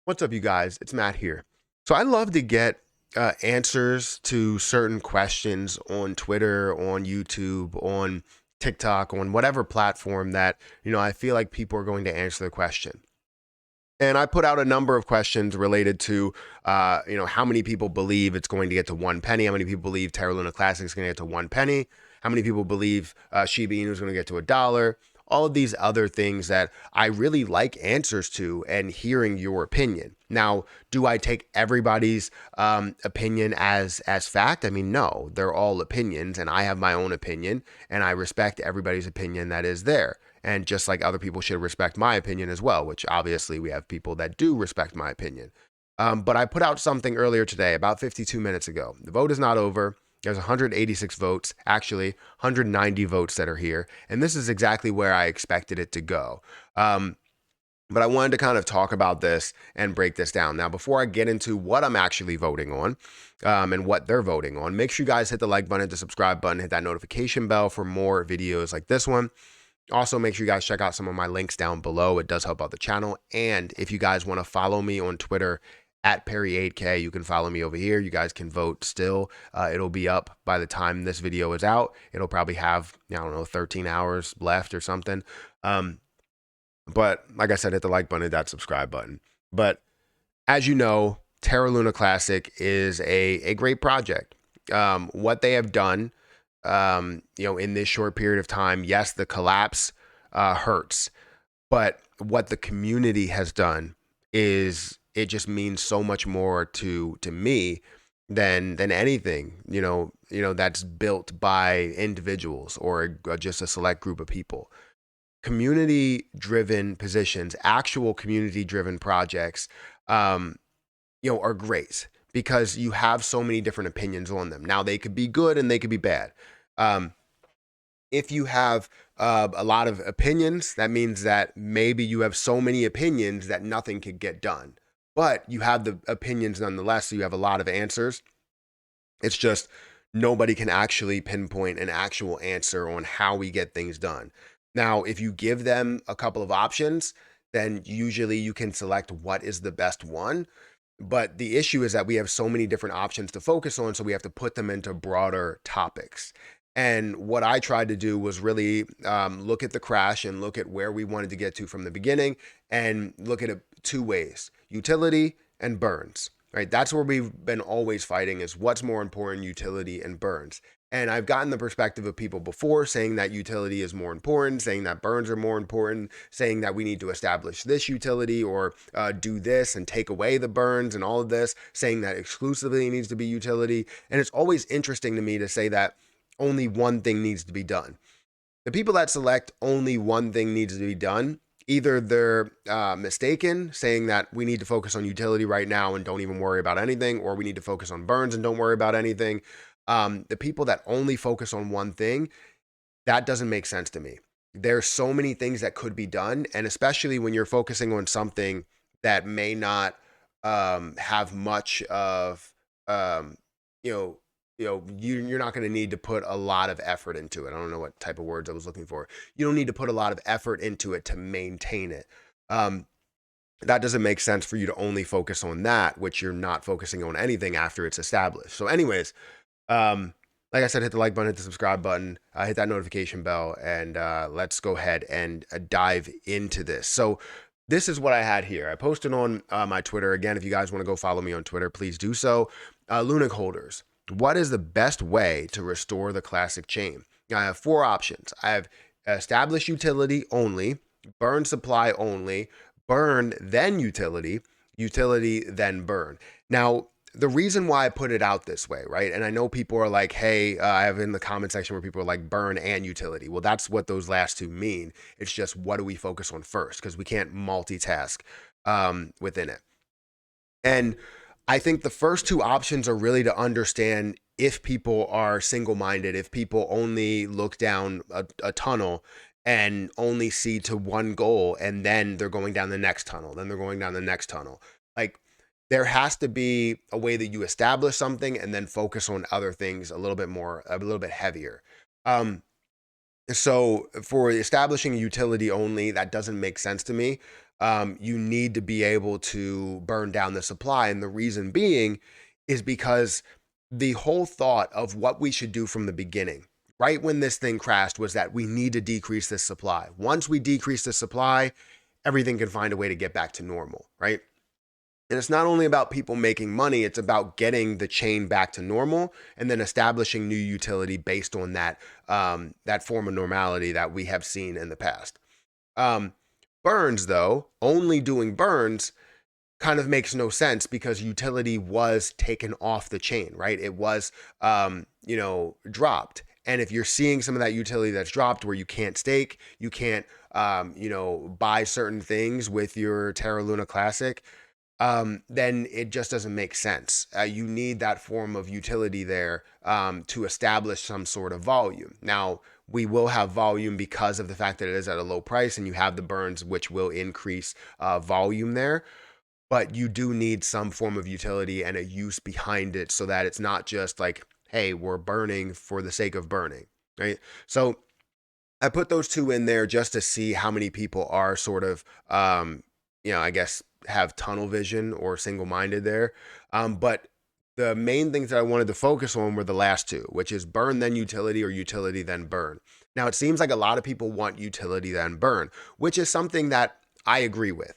What's up, you guys? It's Matt here. So I love to get answers to certain questions on Twitter, on YouTube, on TikTok, on whatever platform that, I feel like people are going to answer the question. And I put out a number of questions related to, how many people believe it's going to get to 1 penny? How many people believe Terra Luna Classic is going to get to 1 penny? How many people believe Shiba Inu is going to get to $1? All of these other things that I really like answers to and hearing your opinion. Now, do I take everybody's opinion as fact? I mean, no, they're all opinions, and I have my own opinion, and I respect everybody's opinion that is there. And just like other people should respect my opinion as well, which obviously we have people that do respect my opinion. But I put out something earlier today, about 52 minutes ago. The vote is not over. There's 186 votes, actually 190 votes that are here. And this is exactly where I expected it to go. But I wanted to kind of talk about this and break this down. Now, before I get into what I'm actually voting on and what they're voting on, make sure you guys hit the like button, hit the subscribe button, hit that notification bell for more videos like this one. Also, make sure you guys check out some of my links down below. It does help out the channel. And if you guys want to follow me on Twitter at Perry8K, you can follow me over here. You guys can vote still. It'll be up by the time this video is out. It'll probably have, 13 hours left or something. But like I said, hit the like button, hit that subscribe button. But as you know, Terra Luna Classic is a great project. What they have done in this short period of time, yes, the collapse hurts, but what the community has done is it just means so much more to me than anything, that's built by individuals or just a select group of people. Community driven positions, actual community driven projects, are great because you have so many different opinions on them. Now, they could be good and they could be bad. If you have a lot of opinions, that means that maybe you have so many opinions that nothing could get done. But you have the opinions nonetheless, so you have a lot of answers. It's just nobody can actually pinpoint an actual answer on how we get things done. Now, if you give them a couple of options, then usually you can select what is the best one. But the issue is that we have so many different options to focus on, so we have to put them into broader topics. And what I tried to do was really look at the crash and look at where we wanted to get to from the beginning and look at it two ways: utility and burns. Right? That's where we've been always fighting, is what's more important, utility and burns. And I've gotten the perspective of people before saying that utility is more important, saying that burns are more important, saying that we need to establish this utility or do this and take away the burns and all of this, saying that exclusively needs to be utility. And it's always interesting to me to say that only one thing needs to be done. The people that select only one thing needs to be done, either they're mistaken, saying that we need to focus on utility right now and don't even worry about anything, or we need to focus on burns and don't worry about anything. The people that only focus on one thing, that doesn't make sense to me. There's so many things that could be done, and especially when you're focusing on something that may not have much of, you're not going to need to put a lot of effort into it. I don't know what type of words I was looking for. You don't need to put a lot of effort into it to maintain it. That doesn't make sense for you to only focus on that, which you're not focusing on anything after it's established. So anyways, like I said, hit the like button, hit the subscribe button, hit that notification bell, and let's go ahead and dive into this. So this is what I had here. I posted on my Twitter. Again, if you guys want to go follow me on Twitter, please do so. Luna holders, what is the best way to restore the classic chain? I have four options. I have establish utility only, burn supply only, burn then utility, utility then burn. Now, the reason why I put it out this way, right? And I know people are like, hey, I have in the comment section where people are like burn and utility. Well, that's what those last two mean. It's just, what do we focus on first? Because we can't multitask within it. And I think the first two options are really to understand if people are single-minded, if people only look down a tunnel and only see to one goal, and then they're going down the next tunnel, then they're going down the next tunnel. Like, there has to be a way that you establish something and then focus on other things a little bit heavier. So for establishing a utility only, that doesn't make sense to me. you need to be able to burn down the supply. And the reason being is because the whole thought of what we should do from the beginning, right when this thing crashed, was that we need to decrease this supply. Once we decrease the supply, everything can find a way to get back to normal, right? And it's not only about people making money, it's about getting the chain back to normal and then establishing new utility based on that form of normality that we have seen in the past. Um, burns, though, only doing burns kind of makes no sense because utility was taken off the chain, right? It was, dropped. And if you're seeing some of that utility that's dropped where you can't stake, you can't, buy certain things with your Terra Luna Classic, then it just doesn't make sense. You need that form of utility there to establish some sort of volume. Now, we will have volume because of the fact that it is at a low price and you have the burns, which will increase volume there. But you do need some form of utility and a use behind it so that it's not just like, hey, we're burning for the sake of burning, right? So I put those two in there just to see how many people are sort of, I guess have tunnel vision or single minded there. But the main things that I wanted to focus on were the last two, which is burn then utility or utility then burn. Now, it seems like a lot of people want utility then burn, which is something that I agree with.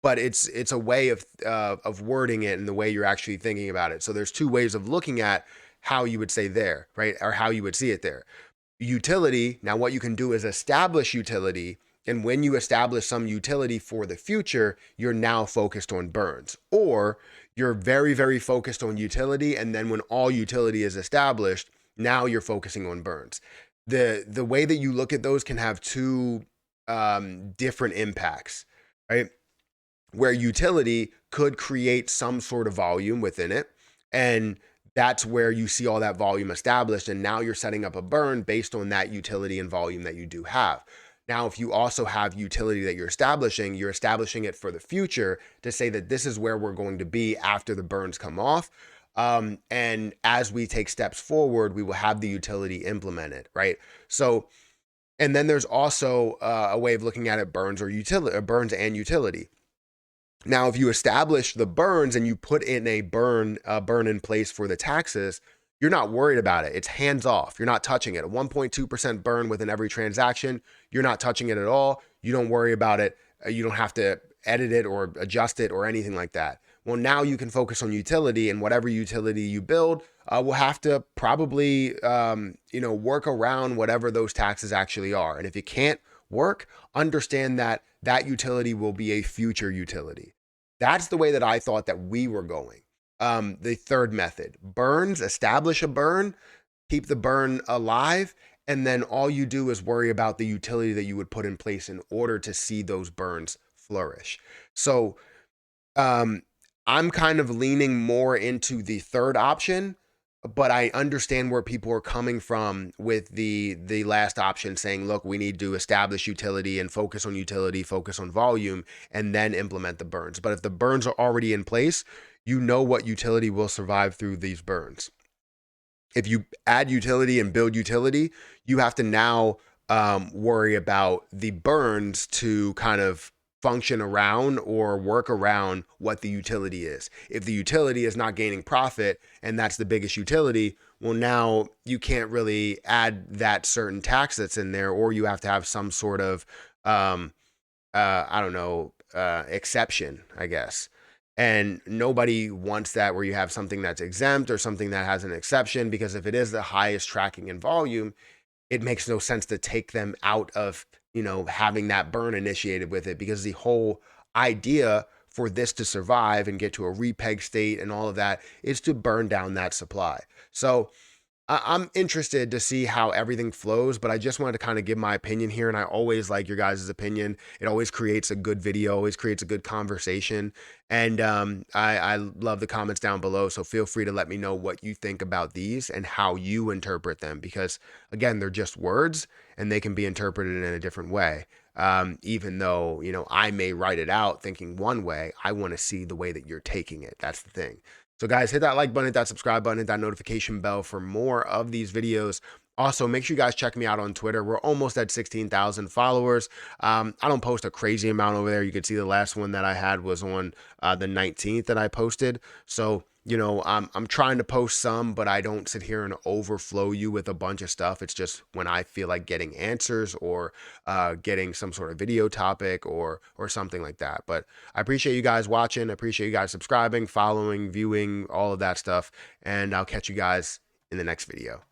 But it's a way of wording it and the way you're actually thinking about it. So there's two ways of looking at how you would say there, right? Or how you would see it there. Utility, now what you can do is establish utility. And when you establish some utility for the future, you're now focused on burns. Or you're very, very focused on utility. And then when all utility is established, now you're focusing on burns. The way that you look at those can have two different impacts, right? Where utility could create some sort of volume within it. And that's where you see all that volume established. And now you're setting up a burn based on that utility and volume that you do have. Now, if you also have utility that you're establishing it for the future to say that this is where we're going to be after the burns come off. And as we take steps forward, we will have the utility implemented, right? So, and then there's also a way of looking at it, burns and utility. Now, if you establish the burns and you put in a burn in place for the taxes, you're not worried about it. It's hands off. You're not touching it. A 1.2% burn within every transaction. You're not touching it at all. You don't worry about it. You don't have to edit it or adjust it or anything like that. Well, now you can focus on utility, and whatever utility you build will have to probably, work around whatever those taxes actually are. And if it can't work, understand that that utility will be a future utility. That's the way that I thought that we were going. The third method, burns, establish a burn, keep the burn alive, and then all you do is worry about the utility that you would put in place in order to see those burns flourish. So I'm kind of leaning more into the third option, but I understand where people are coming from with the last option, saying, look, we need to establish utility and focus on utility, focus on volume, and then implement the burns. But if the burns are already in place, you know what utility will survive through these burns. If you add utility and build utility, you have to now worry about the burns to kind of function around or work around what the utility is. If the utility is not gaining profit and that's the biggest utility, well, now you can't really add that certain tax that's in there, or you have to have some sort of, exception, I guess. And nobody wants that where you have something that's exempt or something that has an exception, because if it is the highest tracking in volume, it makes no sense to take them out of, having that burn initiated with it, because the whole idea for this to survive and get to a repeg state and all of that is to burn down that supply. So I'm interested to see how everything flows, but I just wanted to kind of give my opinion here. And I always like your guys' opinion. It always creates a good video, always creates a good conversation. And I love the comments down below. So feel free to let me know what you think about these and how you interpret them, because again, they're just words and they can be interpreted in a different way. Even though, I may write it out thinking one way, I want to see the way that you're taking it. That's the thing. So guys, hit that like button, hit that subscribe button, hit that notification bell for more of these videos. Also, make sure you guys check me out on Twitter. We're almost at 16,000 followers. I don't post a crazy amount over there. You can see the last one that I had was on the 19th that I posted. So, I'm trying to post some, but I don't sit here and overflow you with a bunch of stuff. It's just when I feel like getting answers or getting some sort of video topic or something like that. But I appreciate you guys watching. I appreciate you guys subscribing, following, viewing, all of that stuff. And I'll catch you guys in the next video.